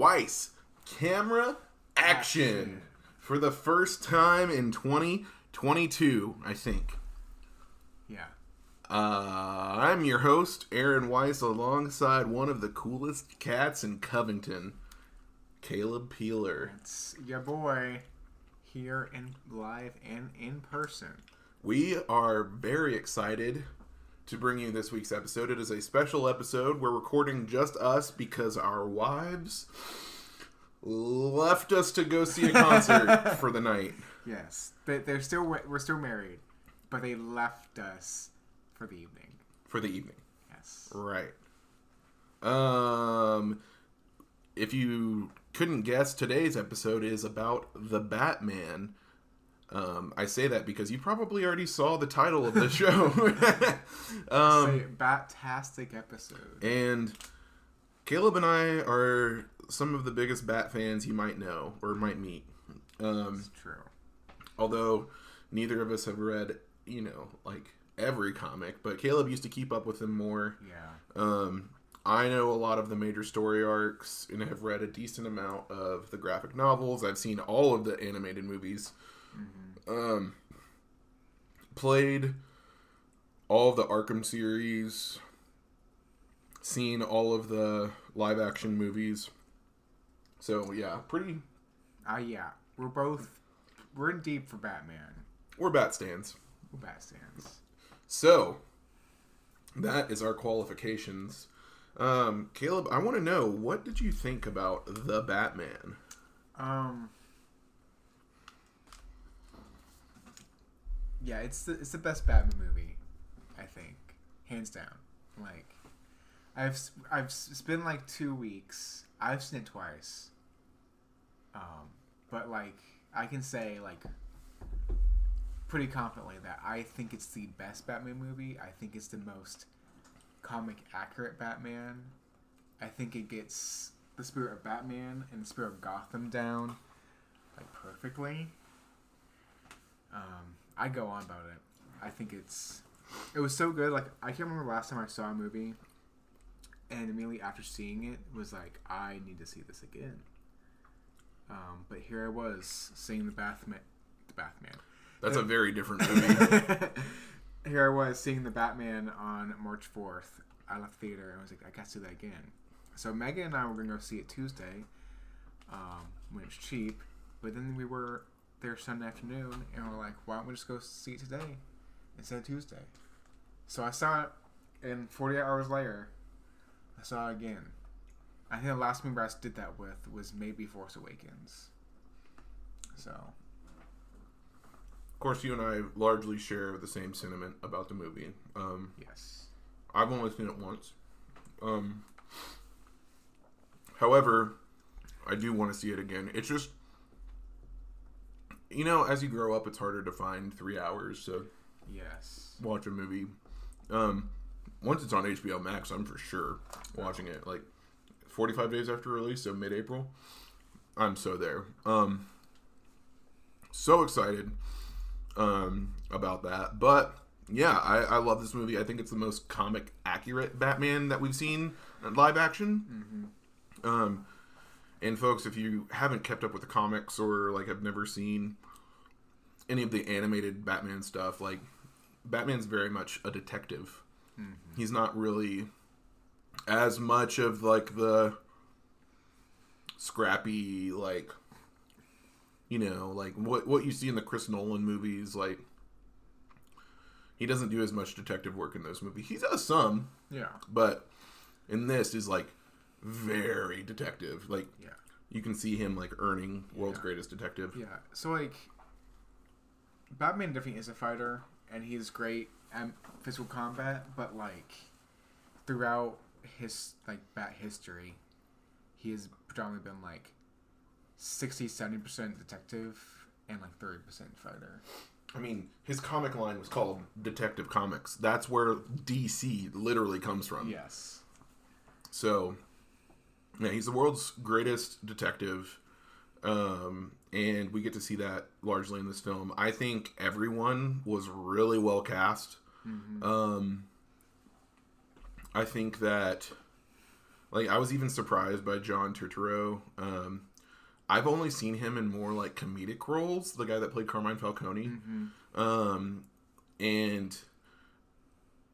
Weiss, camera, action. For the first time in 2022, I think. Yeah. I'm your host, Aaron Weiss, alongside one of the coolest cats in Covington, Caleb Peeler. It's your boy here in live and in person. We are very excited to bring you this week's episode. It is a special episode. We're recording just us because our wives left us to go see a concert for the night. Yes, we're still married, but they left us for the evening. For the evening. Yes. Right. If you couldn't guess, today's episode is about the Batman. I say that because you probably already saw the title of the show. Say Bat-tastic episode. And Caleb and I are some of the biggest Bat fans you might know or might meet. It's true. Although neither of us have read, like every comic, but Caleb used to keep up with them more. Yeah. I know a lot of the major story arcs and have read a decent amount of the graphic novels. I've seen all of the animated movies. Mm-hmm. Played all of the Arkham series. Seen all of the live action movies. So yeah, pretty. Yeah. We're in deep for Batman. We're Bat stands. We're Bat stands. So that is our qualifications. Caleb, I want to know, what did you think about the Batman? Yeah, it's the best Batman movie, I think, hands down. Like, it's been like 2 weeks. I've seen it twice. But like, I can say like pretty confidently that I think it's the best Batman movie. I think it's the most comic accurate Batman. I think it gets the spirit of Batman and the spirit of Gotham down like perfectly. I go on about it. I think it was so good. Like, I can't remember last time I saw a movie and immediately after seeing it was like, I need to see this again. But here I was seeing the Batman. That's a very different movie. Here I was seeing the Batman on March 4th. I left the theater and I was like, I got to see that again. So Megan and I were going to go see it Tuesday when it's cheap. But then we were there Sunday afternoon and we're like, why don't we just go see it today instead of Tuesday? So I saw it, and 48 hours later, I saw it again. I think the last movie I did that with was maybe Force Awakens. So, of course, you and I largely share the same sentiment about the movie. yes. I've only seen it once. However, I do want to see it again. It's just, as you grow up, it's harder to find 3 hours to watch a movie. Once it's on HBO Max, I'm for sure watching it. Like 45 days after release, so mid-April. I'm so there. So excited about that. But yeah, I love this movie. I think it's the most comic accurate Batman that we've seen in live action. Mm-hmm. And folks, if you haven't kept up with the comics or like have never seen any of the animated Batman stuff, like, Batman's very much a detective. Mm-hmm. He's not really as much of like the scrappy, like, like what you see in the Chris Nolan movies. Like, he doesn't do as much detective work in those movies. He does some, but in this is like very detective. Like, you can see him like earning world's greatest detective. Yeah. So like, Batman definitely is a fighter, and he's great at physical combat. But like, throughout his like Bat history, he has predominantly been like 60-70% detective and like 30% fighter. I mean, his comic line was called Detective Comics. That's where DC literally comes from. Yes. So, yeah, he's the world's greatest detective. And we get to see that largely in this film. I think everyone was really well cast. Mm-hmm. I think that, Like, I was even surprised by John Turturro. I've only seen him in more, like, comedic roles, the guy that played Carmine Falcone. And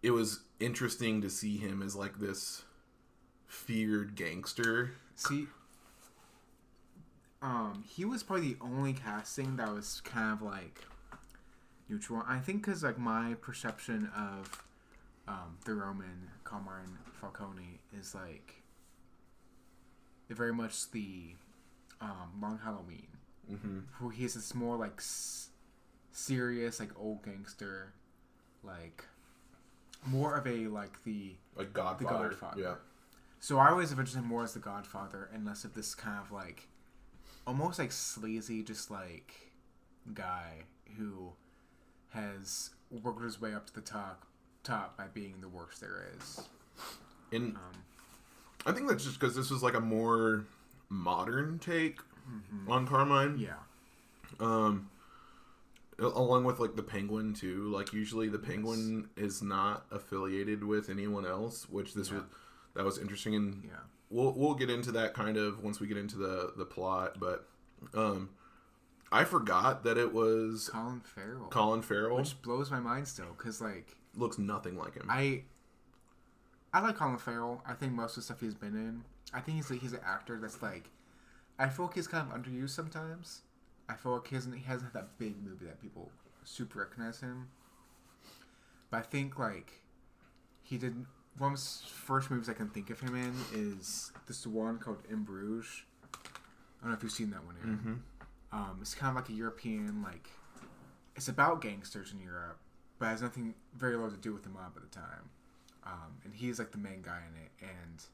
it was interesting to see him as, like, this feared gangster. See, he was probably the only casting that was kind of, like, neutral. I think because, like, my perception of the Roman Carmine Falcone is, like, very much the Long Halloween, who he's this more like serious, like old gangster, like more of a like the Godfather. The Godfather. Yeah. So I always envisioned him more as the Godfather, and less of this kind of like almost like sleazy, just like guy who has worked his way up to the top by being the worst there is. And I think that's just because this was like a more modern take on Carmine. Yeah. Along with like the Penguin too. Like usually the Penguin is not affiliated with anyone else, which this was that was interesting, and we'll get into that kind of once we get into the plot. But I forgot that it was Colin Farrell, which blows my mind still because like looks nothing like him. I like Colin Farrell. I think most of the stuff he's been in. I think he's an actor that's like, I feel like he's kind of underused sometimes. I feel like he hasn't had that big movie that people super recognize him. But I think like he did one of his first movies I can think of him in is this one called In Bruges. I don't know if you've seen that one yet. It's kind of like a European like, it's about gangsters in Europe, but has nothing very little to do with the mob at the time. And he's like the main guy in it, and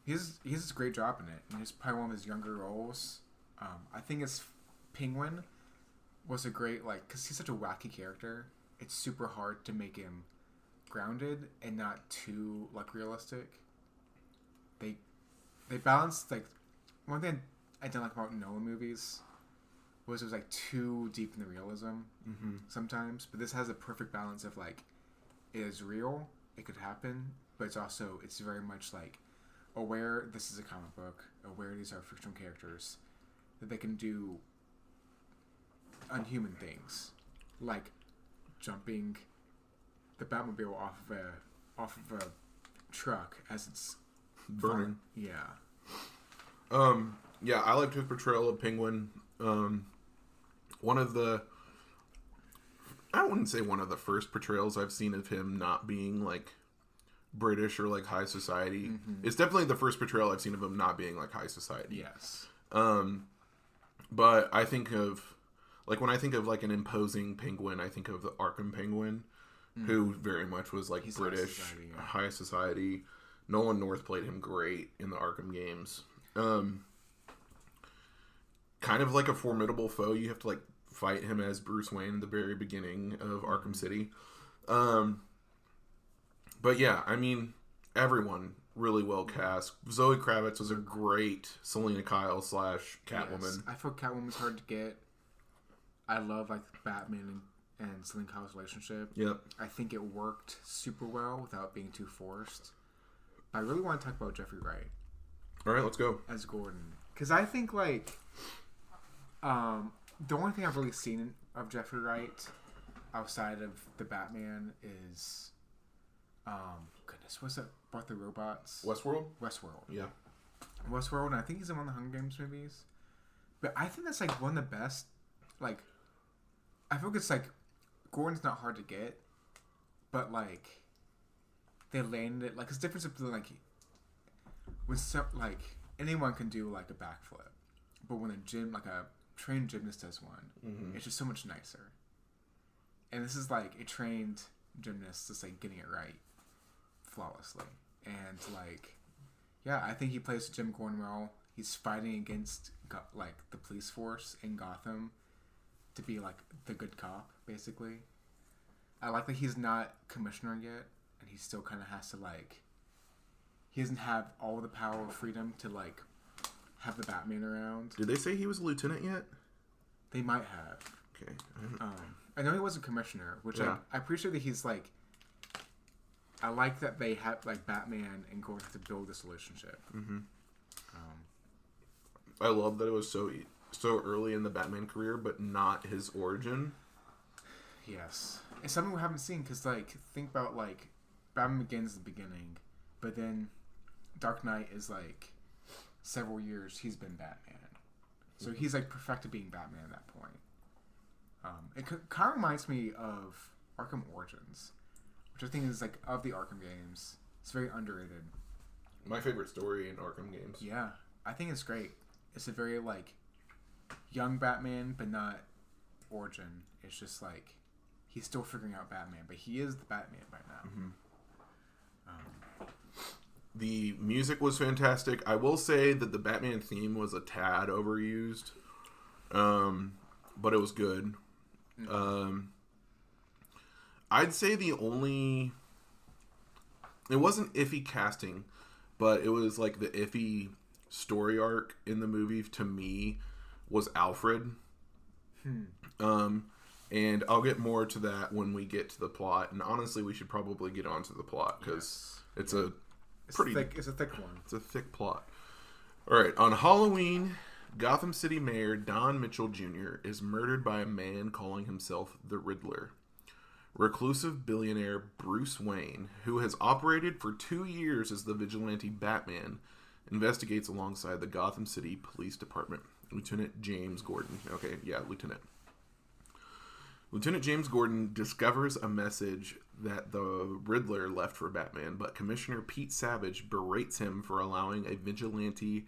he has a great job in it. And it's probably one of his younger roles. I think it's Penguin was a great like because he's such a wacky character. It's super hard to make him grounded and not too like realistic. They balanced like one thing I didn't like about Nolan movies was it was like too deep in the realism sometimes. But this has a perfect balance of like. It is real, it could happen, but it's very much like aware this is a comic book, aware these are fictional characters, that they can do unhuman things, like jumping the Batmobile off of a truck as it's burning. Yeah. Yeah, I liked his portrayal of Penguin. One of the I wouldn't say one of the first portrayals I've seen of him not being like British or like high society. It's definitely the first portrayal I've seen of him not being like high society. Yes. But I think of like when I think of like an imposing penguin, I think of the Arkham Penguin, who very much was like British high society. Nolan North played him great in the Arkham games. Kind of like a formidable foe. You have to like fight him as Bruce Wayne in the very beginning of Arkham City. But yeah, I mean, everyone really well cast. Zoe Kravitz was a great Selena Kyle / Catwoman. Yes. I feel Catwoman's hard to get. I love like Batman and Selena Kyle's relationship. Yep. I think it worked super well without being too forced. I really want to talk about Jeffrey Wright. All right, let's go. As Gordon. Because I think like the only thing I've really seen of Jeffrey Wright outside of the Batman is what's that about the robots? Westworld? Yeah. Westworld, and I think he's in one of the Hunger Games movies. But I think that's like one of the best like I feel like it's like Gordon's not hard to get, but like they landed it like it's difference between like when like anyone can do like a backflip, but when a trained gymnast does one, it's just so much nicer. And this is like a trained gymnast just like getting it right flawlessly. And like, yeah, I think he plays Jim Gordon well. He's fighting against like the police force in Gotham to be like the good cop, basically. I like that he's not commissioner yet, and he still kind of has to like. He doesn't have all the power or freedom to like have the Batman around. Did they say he was a lieutenant yet? They might have. Okay. I know he was a commissioner, which I appreciate that he's like. I like that they have like Batman and Gordon to build this relationship. Mm-hmm. I love that it was so early in the Batman career, but not his origin. Yes, it's something we haven't seen because like think about like Batman Begins at the beginning, but then Dark Knight is like several years he's been Batman, so he's like perfected being Batman at that point. It kind of reminds me of Arkham Origins, which I think is like of the Arkham games. It's very underrated. My favorite story in Arkham games. Yeah, I think it's great. It's a very like young Batman, but not origin. It's just like he's still figuring out Batman, but he is the Batman right now. Mm-hmm. The music was fantastic. I will say that the Batman theme was a tad overused, but it was good. Mm-hmm. I'd say it wasn't iffy casting, but it was like the iffy story arc in the movie to me was Alfred. And I'll get more to that when we get to the plot. And honestly, we should probably get onto the plot because it's a thick one. It's a thick plot. All right. On Halloween, Gotham City Mayor Don Mitchell Jr. is murdered by a man calling himself the Riddler. Reclusive billionaire Bruce Wayne, who has operated for 2 years as the vigilante Batman, investigates alongside the Gotham City Police Department. Lieutenant James Gordon. Okay, yeah, Lieutenant. Lieutenant James Gordon discovers a message that the Riddler left for Batman, but Commissioner Pete Savage berates him for allowing a vigilante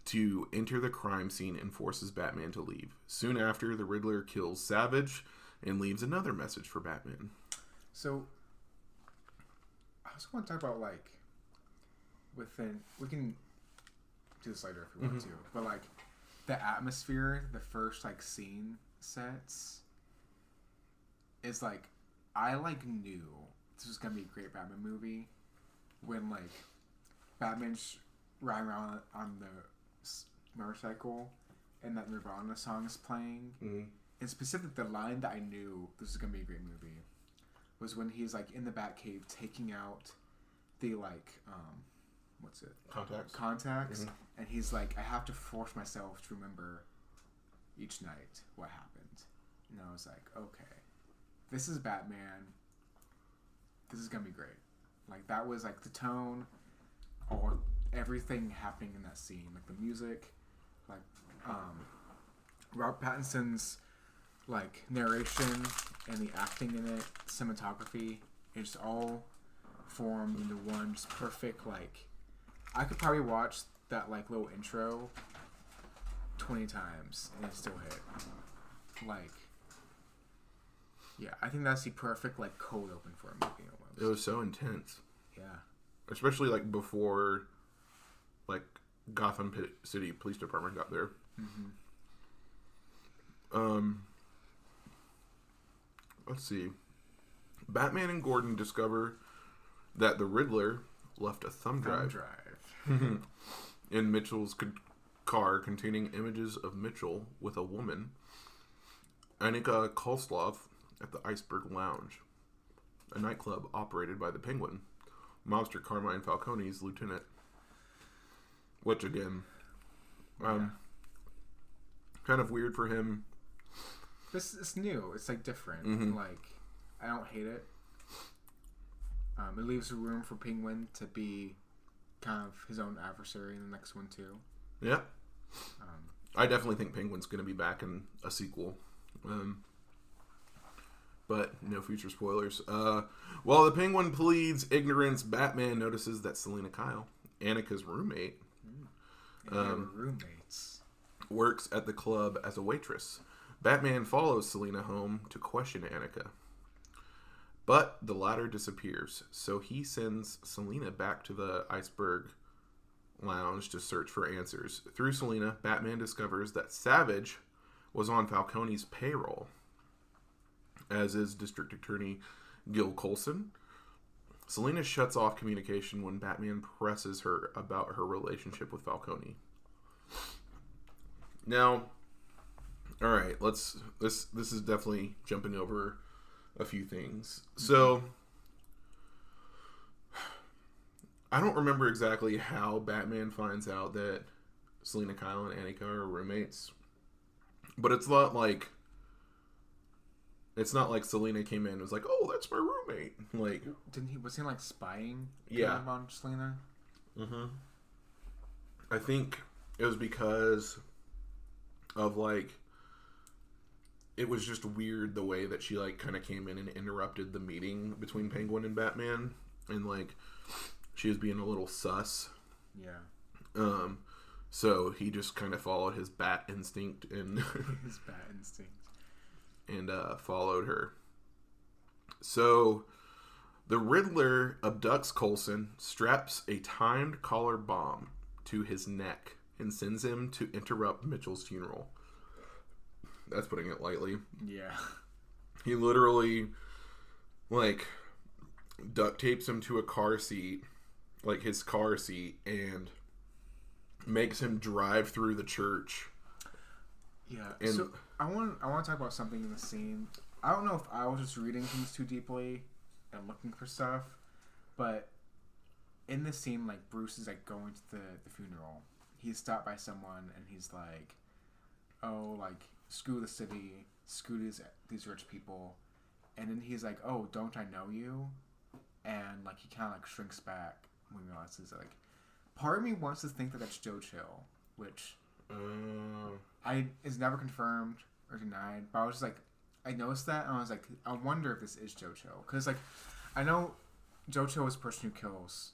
to enter the crime scene and forces Batman to leave. Soon after, the Riddler kills Savage and leaves another message for Batman. So, I was going to talk about, like, within... We can do this later if we want to. But, like, the atmosphere, the first, like, scene sets is, like... I, like, knew this was going to be a great Batman movie when, like, Batman's riding around on the motorcycle and that Nirvana song is playing. Mm-hmm. And specifically, the line that I knew this was going to be a great movie was when he's, like, in the Batcave taking out the, like, what's it? Contacts. Mm-hmm. And he's like, I have to force myself to remember each night what happened. And I was like, okay. This is Batman. This is going to be great. Like, that was, like, the tone or everything happening in that scene. Like, the music, like, Robert Pattinson's, like, narration and the acting in it, cinematography, it's all formed into one just perfect, like... I could probably watch that, like, little intro 20 times and it still hit. Like... Yeah, I think that's the perfect, like, cold open for a movie almost. It was so intense. Yeah. Especially, like, before, like, Gotham City Police Department got there. Mm-hmm. Let's see. Batman and Gordon discover that the Riddler left a thumb drive. In Mitchell's car containing images of Mitchell with a woman, Annika Kolslov, at the Iceberg Lounge, a nightclub operated by the Penguin, mobster Carmine Falcone's lieutenant. Which, again, kind of weird for him. This is new. It's, like, different. Mm-hmm. Like, I don't hate it. It leaves room for Penguin to be kind of his own adversary in the next one, too. Yeah. I definitely think Penguin's going to be back in a sequel. But no future spoilers. While the Penguin pleads ignorance, Batman notices that Selina Kyle, Annika's roommate, roommates, works at the club as a waitress. Batman follows Selina home to question Annika. But the latter disappears, so he sends Selina back to the Iceberg Lounge to search for answers. Through Selina, Batman discovers that Savage was on Falcone's payroll, as is District Attorney Gil Colson. Selina shuts off communication when Batman presses her about her relationship with Falcone. Now, all right, this is definitely jumping over a few things. So, I don't remember exactly how Batman finds out that Selena Kyle and Annika are roommates, but it's not like Selena came in and was like, "Oh, that's my roommate." Like, was he like spying? Yeah. Kind of on Selena. Mm-hmm. I think it was because of like it was just weird the way that she like kind of came in and interrupted the meeting between Penguin and Batman, and like she was being a little sus. Yeah. So he just kind of followed his bat instinct and his bat instinct and followed her. So the Riddler abducts Coulson, straps a timed collar bomb to his neck, and sends him to interrupt Mitchell's funeral. That's putting it lightly. Yeah. He literally, like, duct tapes him to a car seat, like his car seat, and makes him drive through the church. Yeah. And so I want to talk about something in the scene. I don't know if I was just reading things too deeply and looking for stuff, but in this scene, like, Bruce is like going to the funeral. He's stopped by someone and he's like, "Oh, like, screw the city, screw these rich people," and then he's like, "Oh, don't I know you?" And like he kind of like shrinks back when he realizes like, part of me wants to think that that's Joe Chill, which is never confirmed or denied. But I was just like, I noticed that and I was like, I wonder if this is Joe Chill, because like I know Joe Chill is the person who kills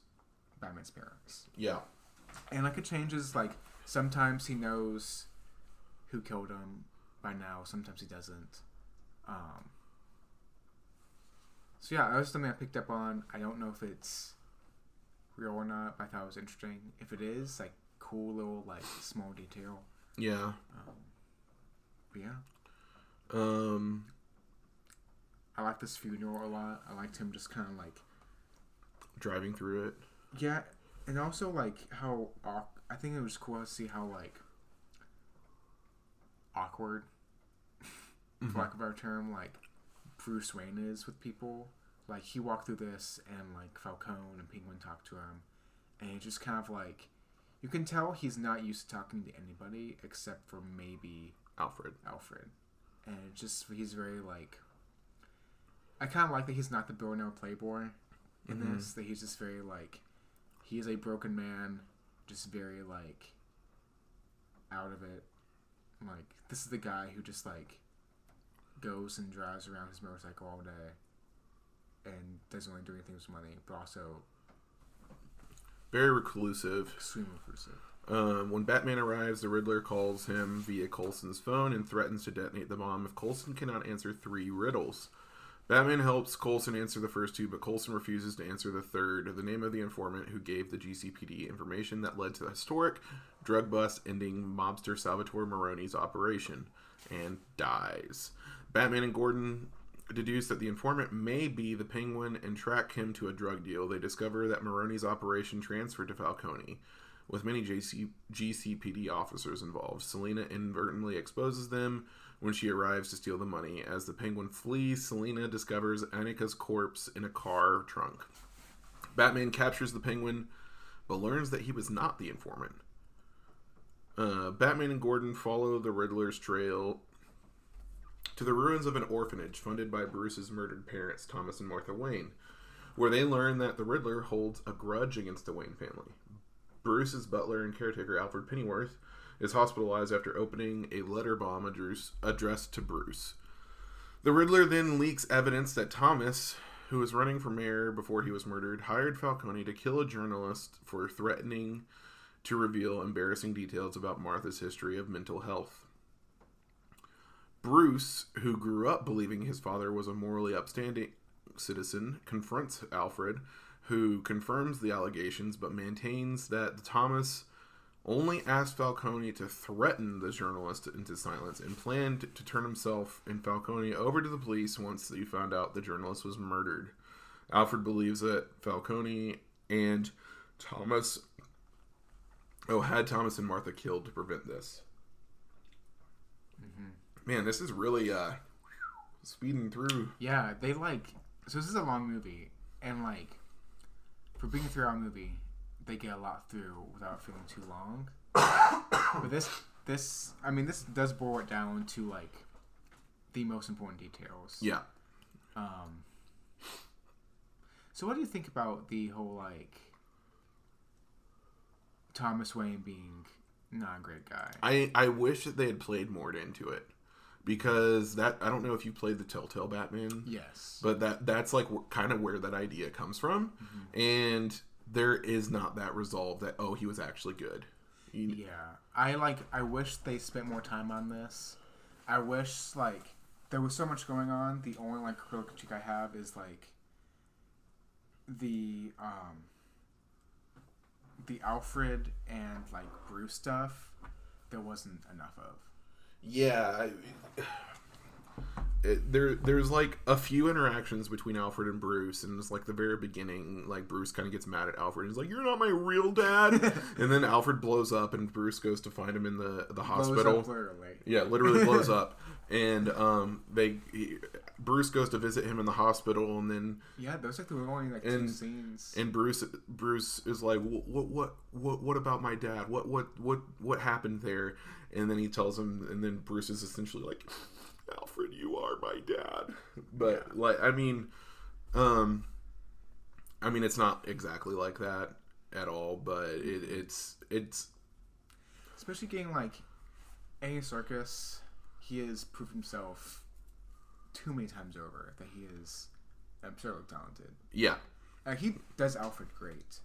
Batman's parents. Yeah. And like it changes. Like sometimes he knows who killed him by now. Sometimes he doesn't. So yeah, that was something I picked up on. I don't know if it's real or not, but I thought it was interesting. If it is, like, cool little like small detail. Yeah. But yeah. I like this funeral a lot. I liked him just kind of like driving through it. Yeah, and also like how I think it was cool to see how like awkward, for lack of a better term, like Bruce Wayne is with people. Like he walked through this, and like Falcone and Penguin talked to him, and he just kind of like, you can tell he's not used to talking to anybody except for maybe Alfred, and it's just he's very like. I kind of like that he's not the billionaire playboy in this. That he's just very like, he is a broken man, just very like out of it. Like this is the guy who just like goes and drives around his motorcycle all day and doesn't really do anything with his money, but also very reclusive. Extremely reclusive. When Batman arrives, the Riddler calls him via Coulson's phone and threatens to detonate the bomb if Coulson cannot answer 3 riddles. Batman helps Coulson answer the first 2, but Coulson refuses to answer the third, the name of the informant who gave the GCPD information that led to the historic drug bust ending mobster Salvatore Maroni's operation, and dies. Batman and Gordon deduce that the informant may be the Penguin and track him to a drug deal. They discover that Maroni's operation transferred to Falcone, with many GCPD officers involved. Selena inadvertently exposes them when she arrives to steal the money. As the Penguin flees, Selena discovers Annika's corpse in a car trunk. Batman captures the Penguin, but learns that he was not the informant. Batman and Gordon follow the Riddler's trail to the ruins of an orphanage funded by Bruce's murdered parents, Thomas and Martha Wayne, where they learn that the Riddler holds a grudge against the Wayne family. Bruce's butler and caretaker, Alfred Pennyworth, is hospitalized after opening a letter bomb addressed to Bruce. The Riddler then leaks evidence that Thomas, who was running for mayor before he was murdered, hired Falcone to kill a journalist for threatening to reveal embarrassing details about Martha's history of mental health. Bruce, who grew up believing his father was a morally upstanding citizen, confronts Alfred, who confirms the allegations but maintains that Thomas only asked Falcone to threaten the journalist into silence and planned to turn himself and Falcone over to the police once he found out the journalist was murdered. Alfred believes that Falcone and Thomas had Thomas and Martha killed to prevent this. Man, this is really speeding through. Yeah, they like... So this is a long movie, and like, for being a 3-hour movie, they get a lot through without feeling too long. But this does boil it down to like the most important details. Yeah. So what do you think about the whole like Thomas Wayne being not a great guy? I wish that they had played more into it, because that, I don't know if you played the Telltale Batman. Yes. But that's like kind of where that idea comes from, and there is not that resolve that he was actually good. Yeah, I wish they spent more time on this. I wish like there was so much going on. The only like critical critique I have is like the Alfred and like Bruce stuff. There wasn't enough of. Yeah, there's like a few interactions between Alfred and Bruce, and it's like the very beginning, like Bruce kind of gets mad at Alfred. He's like, "You're not my real dad," and then Alfred blows up, and Bruce goes to find him in the hospital. Blows up literally. Yeah, literally blows up, and Bruce goes to visit him in the hospital, and then those are the only like two scenes. And Bruce is like, what about my dad? What happened there? And then he tells him, and then Bruce is essentially like, Alfred, you are my dad. But like, I mean, it's not exactly like that at all, but it's especially getting like Andy Serkis. He has proved himself too many times over that he is absurdly talented. Yeah, he does Alfred great.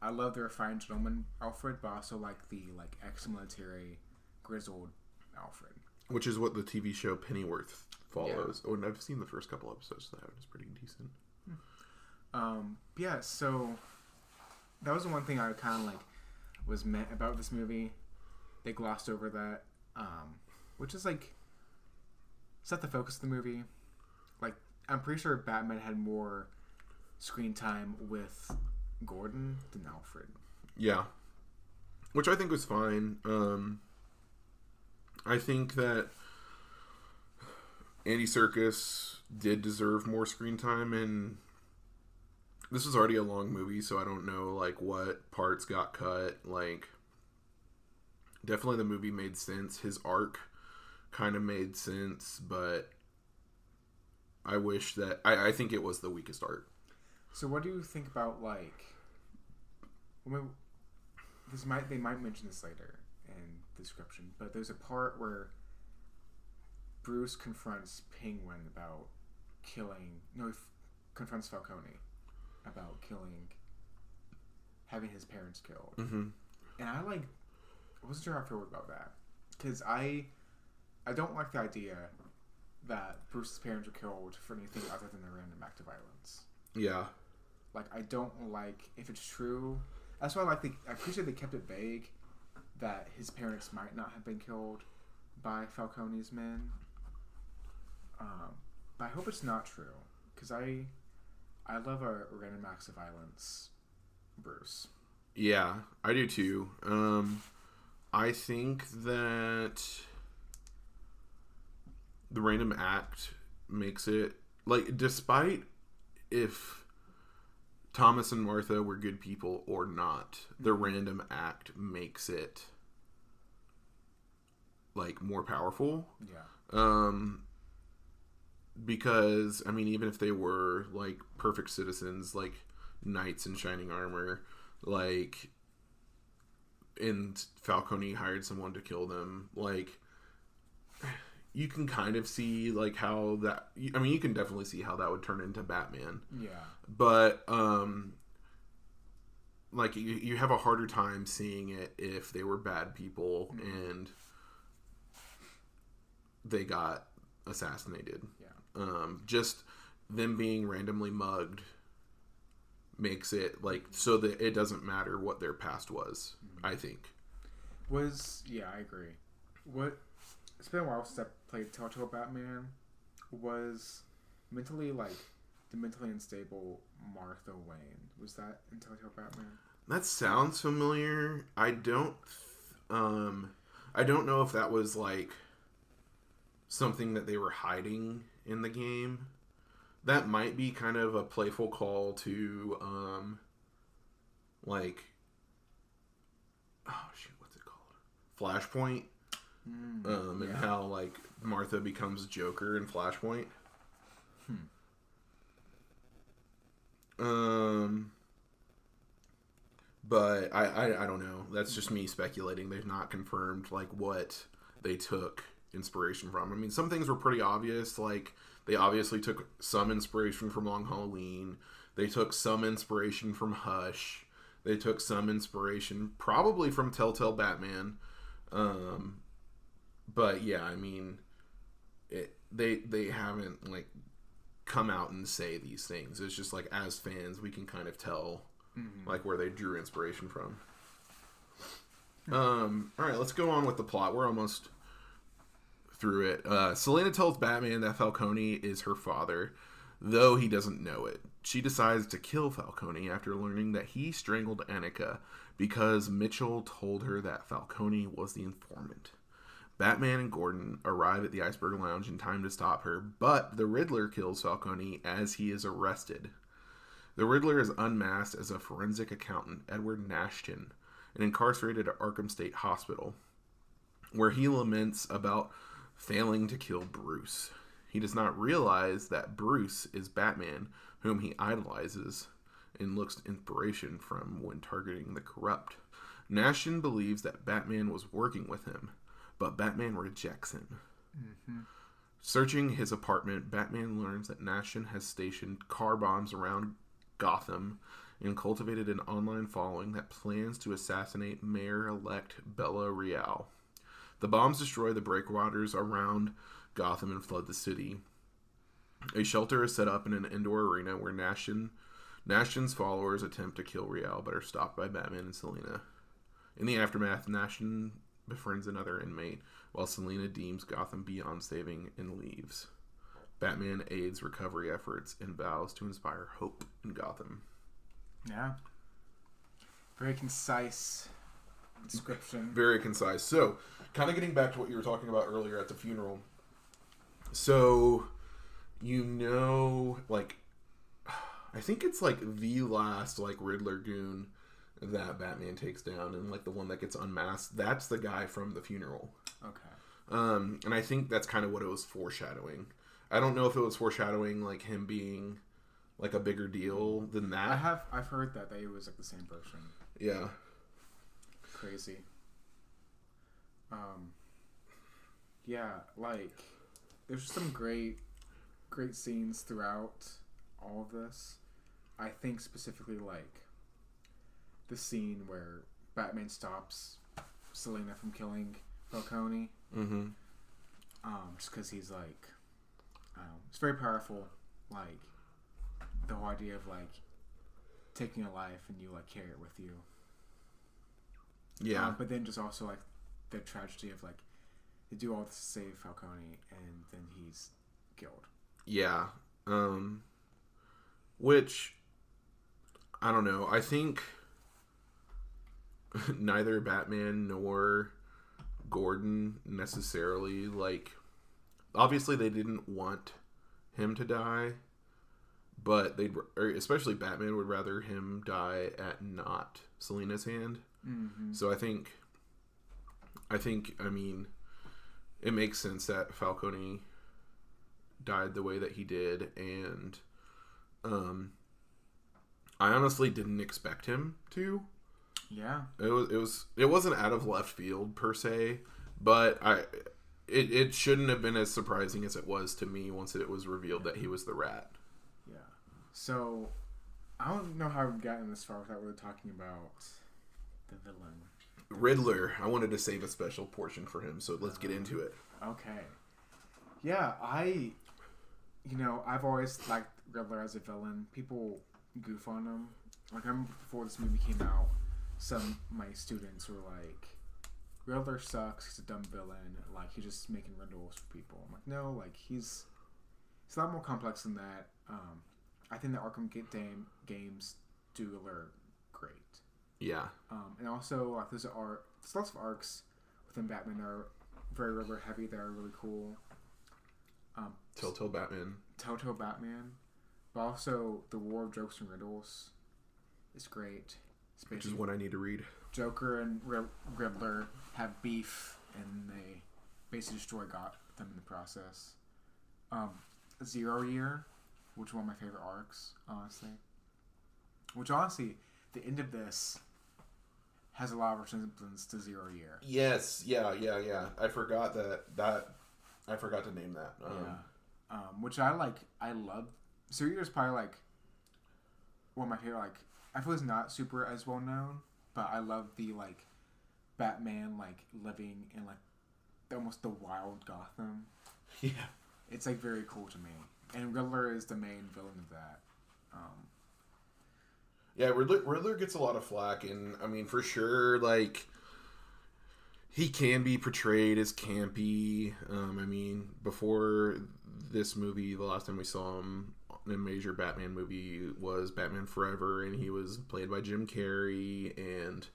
I love the refined gentleman Alfred, but also like the like ex-military grizzled Alfred. Which is what the TV show Pennyworth follows. Yeah. Oh, and I've seen the first couple episodes of that. It's pretty decent. Yeah, so that was the one thing I kind of like was meant about this movie. They glossed over that, which is like, it's not the focus of the movie. Like, I'm pretty sure Batman had more screen time with Gordon than Alfred. Yeah, which I think was fine. I think that Andy Serkis did deserve more screen time, and this is already a long movie, so I don't know like what parts got cut. Like, definitely the movie made sense. His arc kind of made sense, but I wish that I think it was the weakest arc. So what do you think about like they might mention this later in the description, but there's a part where Bruce confronts Penguin about confronts Falcone about having his parents killed. Mm-hmm. And I wasn't sure how I feel about that, because I don't like the idea that Bruce's parents were killed for anything other than a random act of violence. Yeah. Like, I don't like, if it's true, that's why I appreciate they kept it vague that his parents might not have been killed by Falcone's men. But I hope it's not true, because I love a random acts of violence Bruce. Yeah, I do too. I think that the random act makes it, like, despite if Thomas and Martha were good people or not, the random act makes it, like, more powerful. Yeah. Because, I mean, even if they were, like, perfect citizens, like knights in shining armor, like, and Falcone hired someone to kill them, like, you can kind of see, like, how that, I mean, you can definitely see how that would turn into Batman. Yeah. But, like, you have a harder time seeing it if they were bad people and they got assassinated. Yeah. Just them being randomly mugged makes it, like, so that it doesn't matter what their past was, I think. I agree. It's been a while since I played Telltale Batman. Was the mentally unstable Martha Wayne, was that in Telltale Batman? That sounds familiar. I don't know if that was, like, something that they were hiding in the game. That might be kind of a playful call to like, oh shit, what's it called? Flashpoint. And how like Martha becomes Joker in Flashpoint. But I don't know. That's just me speculating. They've not confirmed like what they took inspiration from. I mean, some things were pretty obvious. Like they obviously took some inspiration from Long Halloween. They took some inspiration from Hush. They took some inspiration probably from Telltale Batman. But yeah, I mean, they haven't like come out and say these things. It's just like as fans, we can kind of tell like where they drew inspiration from. All right, let's go on with the plot. We're almost through it. Selena tells Batman that Falcone is her father, though he doesn't know it. She decides to kill Falcone after learning that he strangled Annika because Mitchell told her that Falcone was the informant. Batman and Gordon arrive at the Iceberg Lounge in time to stop her, but the Riddler kills Falcone as he is arrested. The Riddler is unmasked as a forensic accountant, Edward Nashton, and incarcerated at Arkham State Hospital, where he laments about failing to kill Bruce. He does not realize that Bruce is Batman, whom he idolizes and looks inspiration from when targeting the corrupt. Nashton believes that Batman was working with him, but Batman rejects him. Searching his apartment, Batman learns that Nashton has stationed car bombs around Gotham and cultivated an online following that plans to assassinate Mayor-elect Bella Real. The bombs destroy the breakwaters around Gotham and flood the city. A shelter is set up in an indoor arena where Nashton's followers attempt to kill Real but are stopped by Batman and Selena. In the aftermath, Nashton befriends another inmate, while Selena deems Gotham beyond saving and leaves. Batman aids recovery efforts and vows to inspire hope in Gotham. Yeah. Very concise description. Very concise. So, kind of getting back to what you were talking about earlier at the funeral. So, like, I think it's like the last like Riddler goon that Batman takes down, and like the one that gets unmasked, that's the guy from the funeral. Okay. And I think that's kind of what it was foreshadowing. I don't know if it was foreshadowing like him being like a bigger deal than that. I've heard that it was like the same person. Yeah. Crazy. Yeah, like there's some great scenes throughout all of this. I think specifically like the scene where Batman stops Selena from killing Falcone. Just because he's like, it's very powerful. Like the whole idea of like taking a life and you like carry it with you. Yeah. But then just also like the tragedy of like they do all this to save Falcone and then he's killed. Yeah. Which I don't know. I think neither Batman nor Gordon necessarily like. Obviously, they didn't want him to die, but especially Batman would rather him die at not Selena's hand. So I mean, it makes sense that Falcone died the way that he did, and I honestly didn't expect him to. Yeah, it wasn't out of left field per se, but it shouldn't have been as surprising as it was to me once it was revealed that he was the Rat. Yeah. So I don't know how we've gotten this far without really talking about the villain. Riddler. I wanted to save a special portion for him, so let's get into it. Okay. Yeah, I've always liked Riddler as a villain. People goof on him. Like, I remember before this movie came out, some of my students were like, Riddler sucks, he's a dumb villain, like, he's just making riddles for people. I'm like, no, like, he's a lot more complex than that. I think the Arkham games do Riddler great. Yeah. And also, like, there's lots of arcs within Batman that are very Riddler heavy that are really cool. Telltale Batman. But also, the War of Jokes and Riddles is great. Which is what I need to read. Joker and Riddler have beef, and they basically destroy Gotham in the process. 0 Year, which is one of my favorite arcs, honestly. Which honestly, the end of this has a lot of resemblance to 0 Year. Yes, yeah. I forgot that. I forgot to name that. Which I like. I love. 0 Year is probably like one of my favorite. Like, I feel it's not super as well known, but I love the like Batman like living in like almost the wild Gotham. Yeah, it's like very cool to me. And Riddler is the main villain of that. Yeah, Riddler gets a lot of flack, and I mean, for sure, like, he can be portrayed as campy. I mean, before this movie, the last time we saw him in a major Batman movie was Batman Forever, and he was played by Jim Carrey, and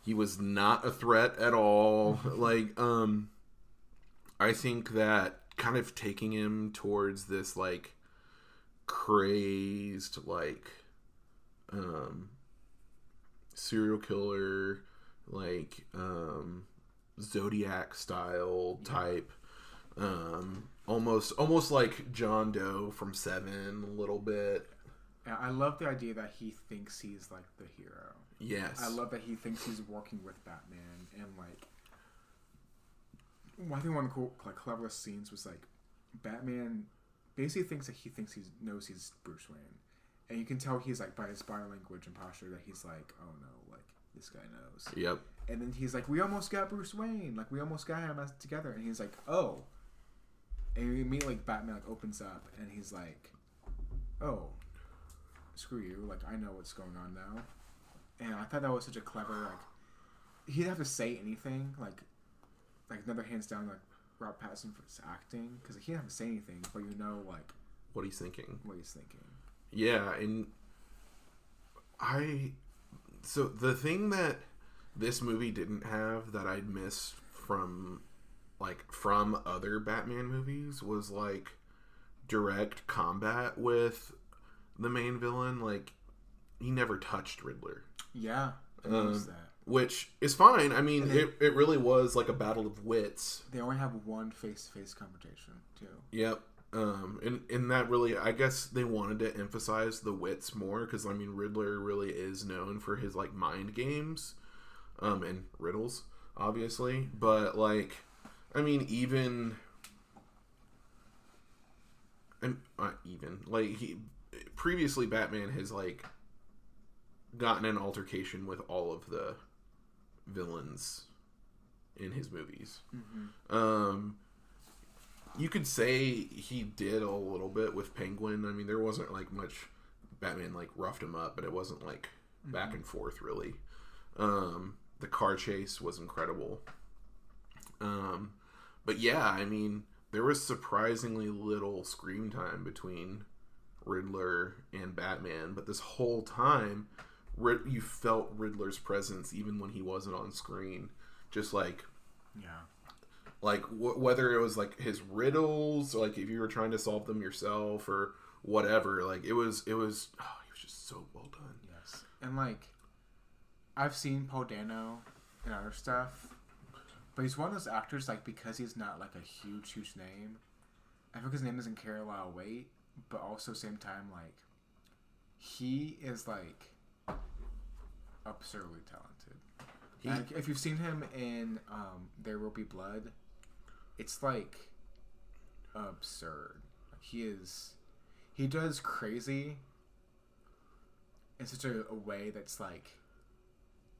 he was not a threat at all. Like, I think that kind of taking him towards this, like, crazed, like, serial killer, like, Zodiac style type, almost like John Doe from Seven a little bit. Yeah, I love the idea that he thinks he's like the hero. Yes, I love that he thinks he's working with Batman, and like, I think one of the cool, like, cleverest scenes was like Batman basically thinks he knows he's Bruce Wayne. And you can tell he's like, by his body language and posture, that he's like, oh no, like, this guy knows. Yep. And then he's like, we almost got Bruce Wayne. Like, we almost got him together. And he's like, oh. And immediately, like, Batman, like, opens up, and he's like, oh, screw you. Like, I know what's going on now. And I thought that was such a clever, like, he didn't have to say anything. Like another hands down, like, Rob Pattinson for his acting. Because he didn't have to say anything, but you know, like, what he's thinking. Yeah, and so the thing that this movie didn't have that I'd miss from other Batman movies was, like, direct combat with the main villain. Like, he never touched Riddler. Yeah, I noticed that. Which is fine. I mean, it really was like a battle of wits. They only have one face-to-face confrontation, too. Yep. And that really, I guess they wanted to emphasize the wits more, because, I mean, Riddler really is known for his, like, mind games, and riddles, obviously, but, like, I mean, previously Batman has, like, gotten an altercation with all of the villains in his movies. Mm-hmm. You could say he did a little bit with Penguin. I mean, there wasn't, like, much Batman, like, roughed him up, but it wasn't, like, back and forth, really. The car chase was incredible. But yeah, I mean, there was surprisingly little screen time between Riddler and Batman, but this whole time, you felt Riddler's presence even when he wasn't on screen. Just, like... Yeah. Like, whether it was, like, his riddles, or, like, if you were trying to solve them yourself, or whatever, like, he was just so well done. Yes. And, like, I've seen Paul Dano and other stuff, but he's one of those actors, like, because he's not, like, a huge name, I think his name doesn't carry a lot of weight, but also, same time, like, he is, like, absurdly talented. Like, if you've seen him in There Will Be Blood, it's, like, absurd. He does crazy in such a way that's, like,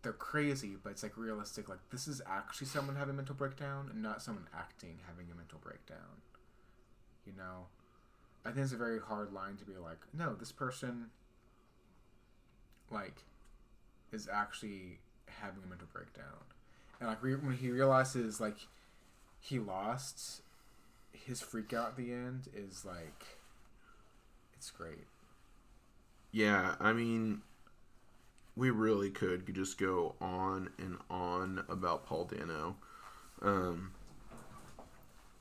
they're crazy, but it's, like, realistic. Like, this is actually someone having a mental breakdown and not someone acting having a mental breakdown. You know? I think it's a very hard line to be like, no, this person, like, is actually having a mental breakdown. And, like, when he realizes, like, he lost, his freak out at the end is, like, it's great. Yeah, I mean, we really could just go on and on about Paul Dano.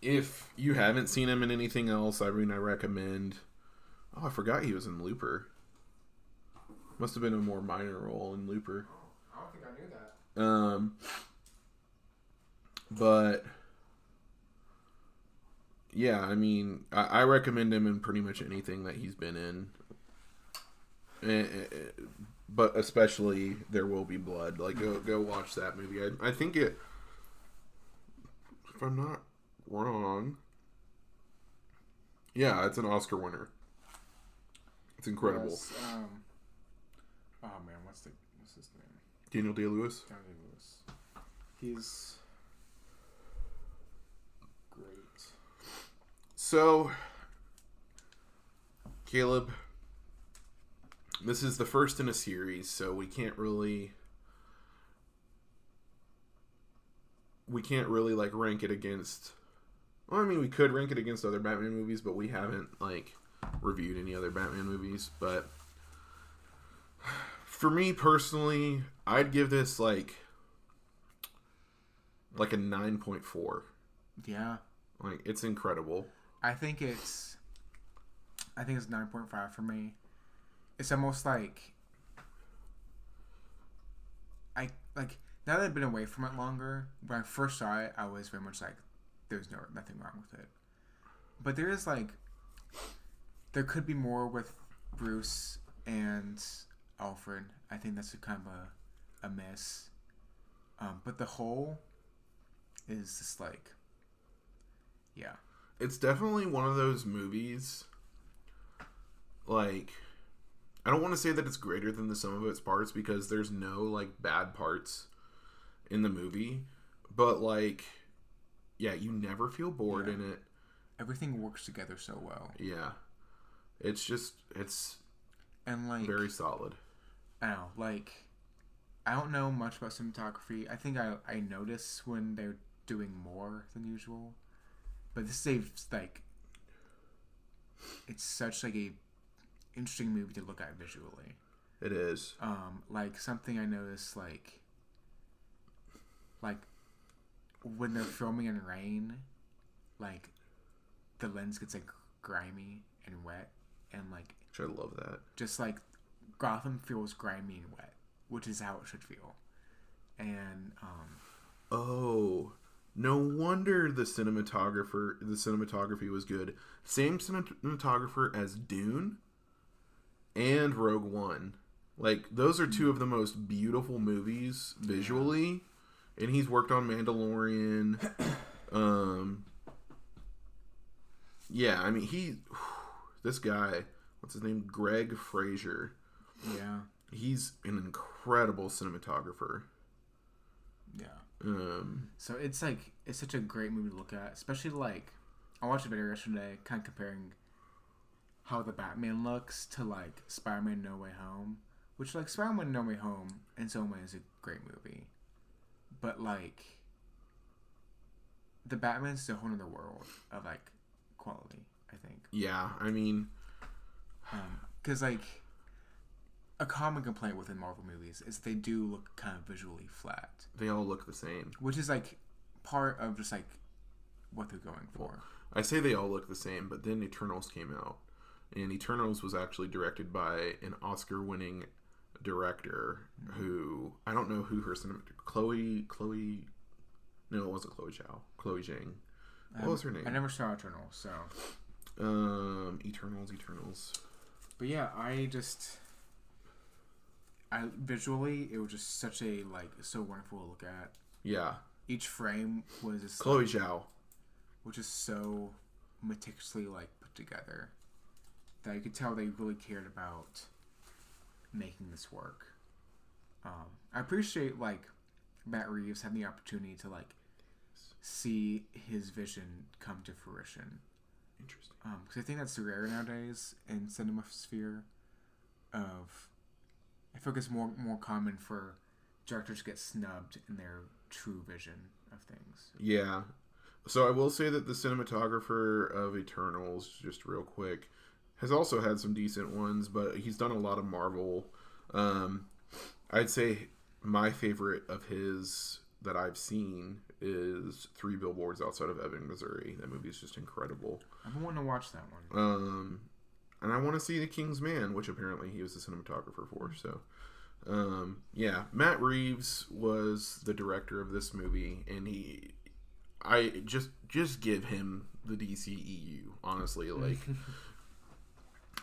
If you haven't seen him in anything else, I mean, I recommend... Oh, I forgot he was in Looper. Must have been a more minor role in Looper. Oh, I don't think I knew that. But yeah, I mean, I recommend him in pretty much anything that he's been in. But especially There Will Be Blood. Like, go watch that movie. I think it, if I'm not wrong, yeah, it's an Oscar winner. It's incredible. Yes, oh man, what's his name? Daniel Day-Lewis. Daniel Day-Lewis. He's great. So, Caleb, this is the first in a series, so we can't really like rank it against. Well, I mean, we could rank it against other Batman movies, but we haven't like reviewed any other Batman movies. But for me personally, I'd give this like a 9.4. Yeah. Like, it's incredible. I think it's 9.5 for me. It's almost like now that I've been away from it longer, when I first saw it, I was very much like, there's nothing wrong with it. But there could be more with Bruce and Alfred. I think that's kind of a miss. But the whole is just like, yeah. It's definitely one of those movies, like, I don't want to say that it's greater than the sum of its parts, because there's no, like, bad parts in the movie, but, like, yeah, you never feel bored in it. Everything works together so well. Yeah. It's and like, very solid. I don't know, like, I don't know much about cinematography. I think I notice when they're doing more than usual. But this is it's such like a interesting movie to look at visually. It is. Like something I noticed, like when they're filming in rain, like the lens gets like grimy and wet, and like, which I love that. Just like Gotham feels grimy and wet, which is how it should feel. And oh. No wonder the cinematography was good. Same cinematographer as Dune and Rogue One. Like, those are two of the most beautiful movies visually. And he's worked on Mandalorian. Yeah, I mean, this guy, what's his name? Greg Fraser. Yeah. He's an incredible cinematographer. Yeah. So it's such a great movie to look at, especially like I watched a video yesterday kind of comparing how the Batman looks to like Spider-Man No Way Home, which like Spider-Man No Way Home in some ways is a great movie, but like the Batman's a whole other world of like quality, I think. Yeah, I mean, because like a common complaint within Marvel movies is they do look kind of visually flat. They all look the same. Which is like part of just like what they're going for. Well, I say they all look the same, but then Eternals came out. And Eternals was actually directed by an Oscar-winning director who, I don't know who her Chloe, no, it wasn't Chloe Zhao. Chloe Zhang. What was her name? I never saw Eternals, so. Eternals. But yeah, visually, it was just such a, like, so wonderful to look at. Yeah. Each frame was just Chloe Zhao. Which is so meticulously, like, put together that you could tell they really cared about making this work. I appreciate, like, Matt Reeves having the opportunity to, like, see his vision come to fruition. Interesting. Because I think that's rare nowadays in cinema sphere of... I feel like it's more common for directors to get snubbed in their true vision of things. Yeah. So I will say that the cinematographer of Eternals, just real quick, has also had some decent ones, but he's done a lot of Marvel. I'd say my favorite of his that I've seen is 3 Billboards Outside of Ebbing, Missouri. That movie is just incredible. I've been wanting to watch that one. and I want to see The King's Man, which apparently he was the cinematographer for. So, yeah, Matt Reeves was the director of this movie, and I just give him the DCEU. Honestly, like,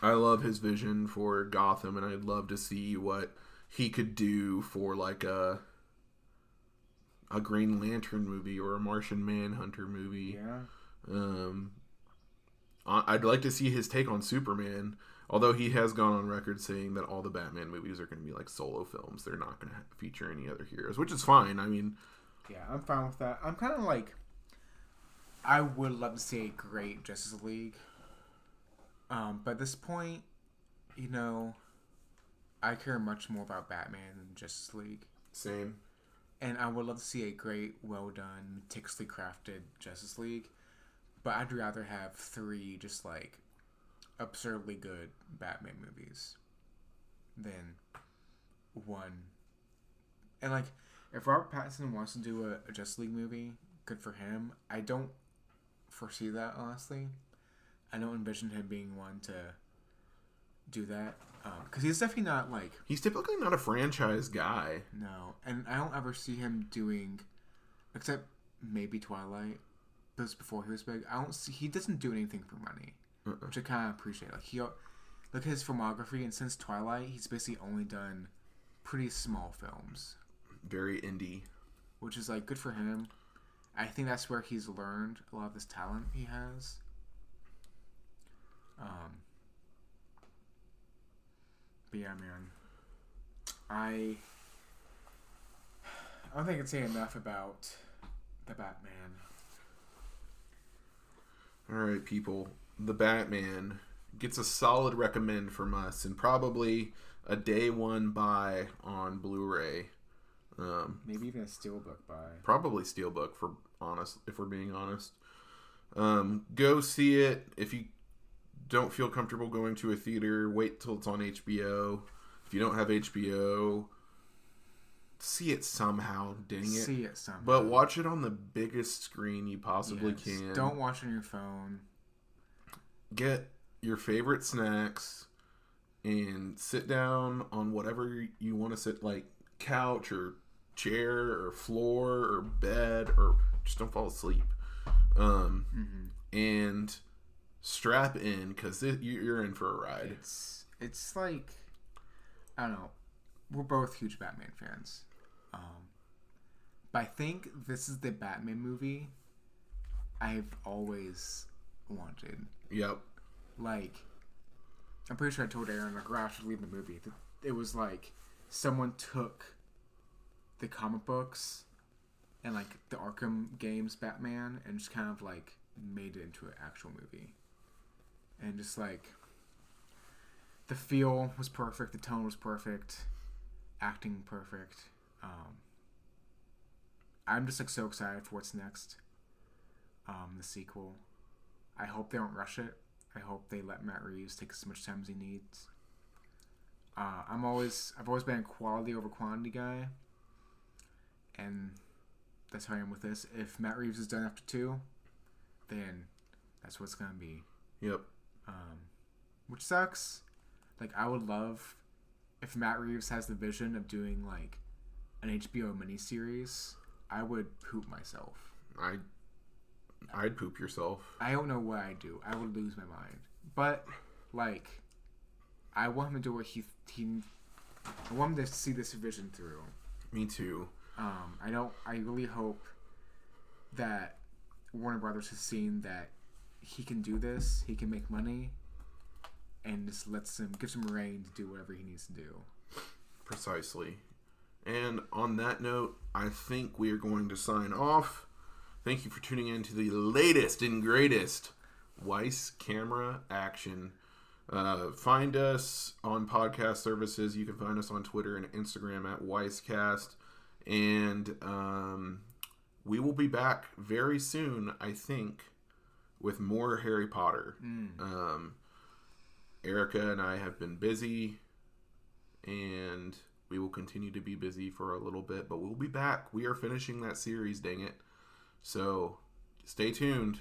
I love his vision for Gotham, and I'd love to see what he could do for like a Green Lantern movie or a Martian Manhunter movie. Yeah. I'd like to see his take on Superman, although he has gone on record saying that all the Batman movies are going to be like solo films. They're not going to feature any other heroes, which is fine. I mean, yeah, I'm fine with that. I'm kind of like, I would love to see a great Justice League. But at this point, you know, I care much more about Batman than Justice League. Same. And I would love to see a great, well done, meticulously crafted Justice League. But I'd rather have 3 just like absurdly good Batman movies than 1. And like, if Robert Pattinson wants to do a Justice League movie, good for him. I don't foresee that, honestly. I don't envision him being one to do that. Because he's definitely not like... He's typically not a franchise guy. No. And I don't ever see him doing... Except maybe Twilight. This before he was big. He doesn't do anything for money. Which I kind of appreciate. Like, look at his filmography, and since Twilight, he's basically only done pretty small films. Very indie. Which is, like, good for him. I think that's where he's learned a lot of this talent he has. But yeah, man. I don't think I can say enough about the Batman. Alright, people. The Batman gets a solid recommend from us, and probably a day 1 buy on Blu-ray. Maybe even a steelbook buy. Probably steelbook, if we're being honest. Go see it. If you don't feel comfortable going to a theater, wait till it's on HBO. If you don't have HBO, see it somehow, dang it. See it somehow. But watch it on the biggest screen you possibly can. Don't watch on your phone. Get your favorite snacks and sit down on whatever you want to sit, like couch or chair or floor or bed, or just don't fall asleep. And strap in, because you're in for a ride. It's like, I don't know, we're both huge Batman fans, but I think this is the Batman movie I've always wanted. Yep. Like, I'm pretty sure I told Aaron, like, right after leaving the movie, that it was like someone took the comic books and like the Arkham games Batman and just kind of like made it into an actual movie. And just like, the feel was perfect, the tone was perfect, acting perfect. I'm just like so excited for what's next. The sequel. I hope they don't rush it. I hope they let Matt Reeves take as much time as he needs. I've always been a quality over quantity guy, and that's how I am with this. If Matt Reeves is done after 2, then that's what it's gonna be. Yep. Which sucks. Like, I would love if Matt Reeves has the vision of doing like an HBO miniseries. I would poop myself. I'd poop yourself. I don't know what I'd do. I would lose my mind. But like, I want him to do what he I want him to see this vision through. Me too. I really hope that Warner Brothers has seen that he can do this, he can make money, and just gives him reign to do whatever he needs to do. Precisely. And on that note, I think we are going to sign off. Thank you for tuning in to the latest and greatest Weiss Camera Action. Find us on podcast services. You can find us on Twitter and Instagram at WeissCast. And we will be back very soon, I think, with more Harry Potter. Erica and I have been busy, and we will continue to be busy for a little bit, but we'll be back. We are finishing that series, dang it. So stay tuned.